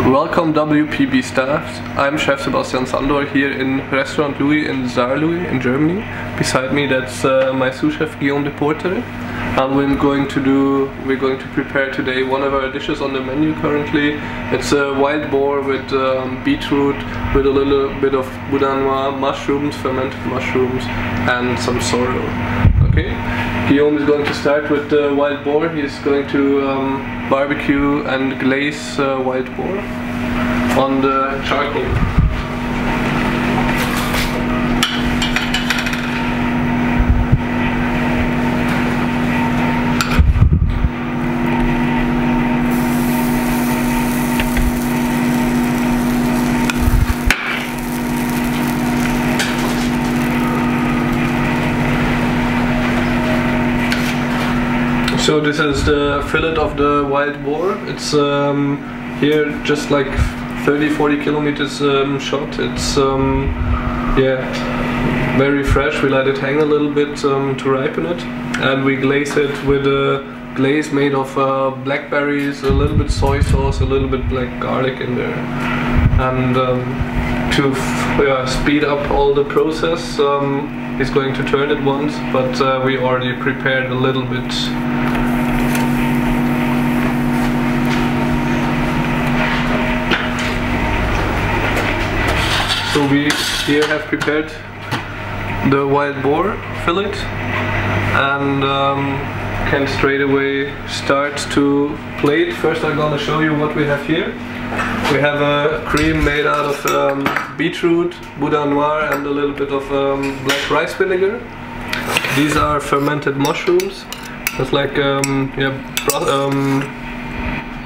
Welcome WPB staff. I'm Chef Sebastian Sandor here in Restaurant Louis in Saarlouis in Germany. Beside me that's my sous chef Guillaume de Porter. And we're going to prepare today one of our dishes on the menu currently. It's a wild boar with beetroot, with a little bit of boudin noir, mushrooms, fermented mushrooms, and some sorrel. Okay, Guillaume is going to start with the wild boar. He's going to barbecue and glaze wild boar on the charcoal. So this is the fillet of the wild boar. It's here just like 30-40 kilometers shot. It's yeah, very fresh. We let it hang a little bit to ripen it, and we glaze it with a glaze made of blackberries, a little bit soy sauce, a little bit black garlic in there. And to speed up all the process, he's going to turn it once, but we already prepared a little bit. So we here have prepared the wild boar fillet and can straight away start to plate. First I'm gonna show you what we have here. We have a cream made out of beetroot, boudin noir, and a little bit of black rice vinegar. These are fermented mushrooms. It's like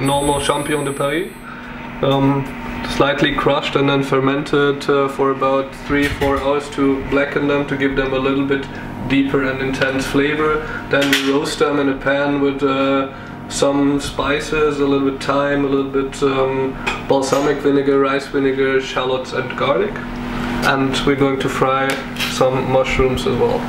normal champignon de Paris. Slightly crushed and then fermented for about 3-4 hours to blacken them, to give them a little bit deeper and intense flavor. Then we roast them in a pan with some spices, a little bit thyme, a little bit balsamic vinegar, rice vinegar, shallots and garlic. And we're going to fry some mushrooms as well.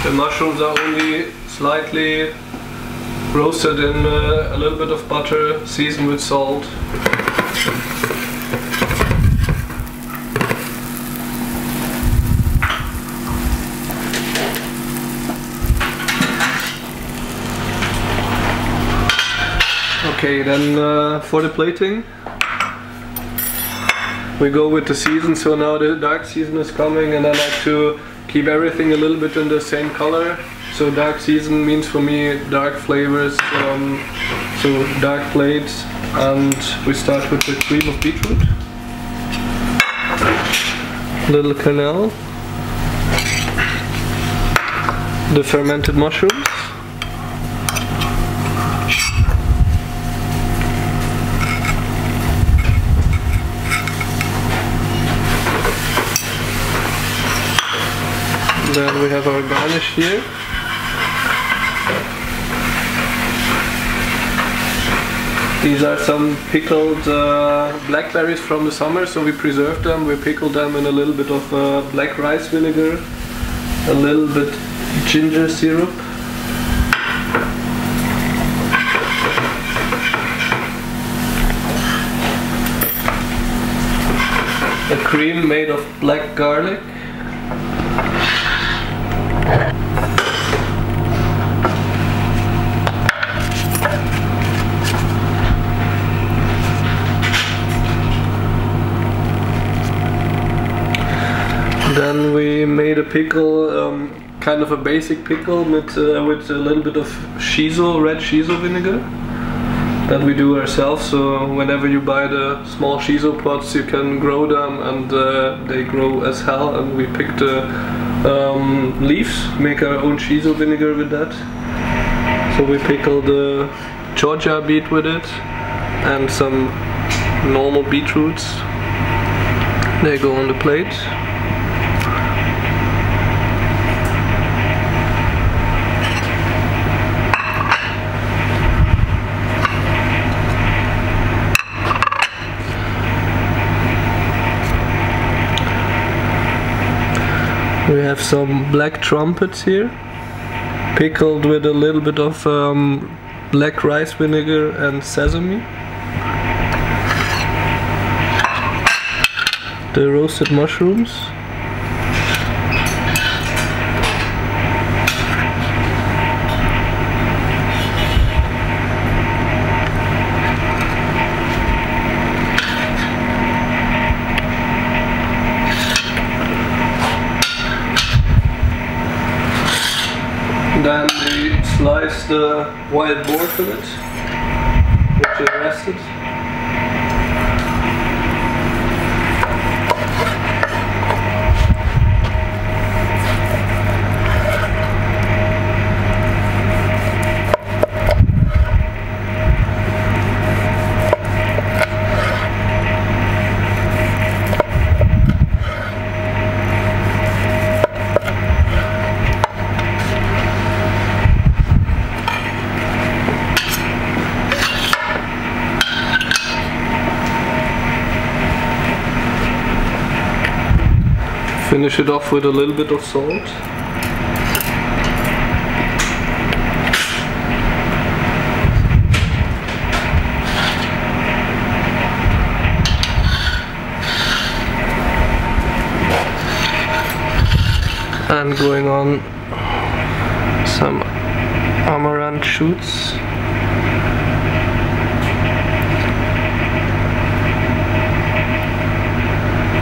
The mushrooms are only slightly roasted in a little bit of butter, seasoned with salt. Okay, then for the plating we go with the season. So now the dark season is coming, and I like to keep everything a little bit in the same color. So dark season means for me dark flavors, so dark plates. And we start with the cream of beetroot, little cannelle, the fermented mushrooms, then we have our garnish here. These are some pickled blackberries from the summer, so we preserved them. We pickled them in a little bit of black rice vinegar, a little bit ginger syrup, a cream made of black garlic, then we made a pickle, kind of a basic pickle with a little bit of shiso, red shiso vinegar. that we do ourselves. So whenever you buy the small shiso pots, you can grow them, and they grow as hell. And we pick the leaves, make our own shiso vinegar with that. So we pickle the Georgia beet with it, and some normal beetroots. They go on the plate. We have some black trumpets here, pickled with a little bit of black rice vinegar and sesame. The roasted mushrooms. Then we slice the wild boar fillet, which is rested. Finish it off with a little bit of salt. And going on some amaranth shoots.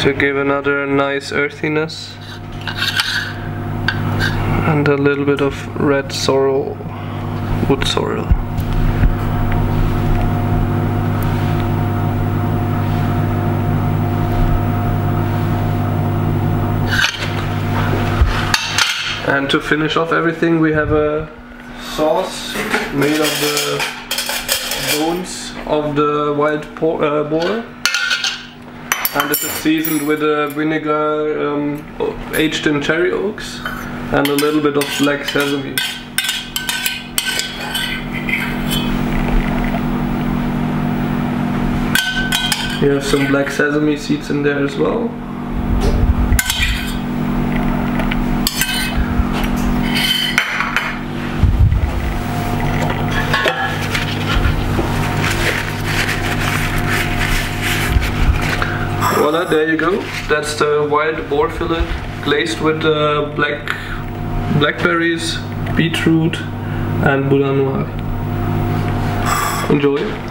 To give another nice earthiness, and a little bit of red sorrel, wood sorrel. And to finish off everything, we have a sauce made of the bones of the wild boar. And this is seasoned with a vinegar aged in cherry oaks and a little bit of black sesame. You have some black sesame seeds in there as well. Voila, there you go. That's the wild boar fillet glazed with blackberries, beetroot and boudin noir. Enjoy.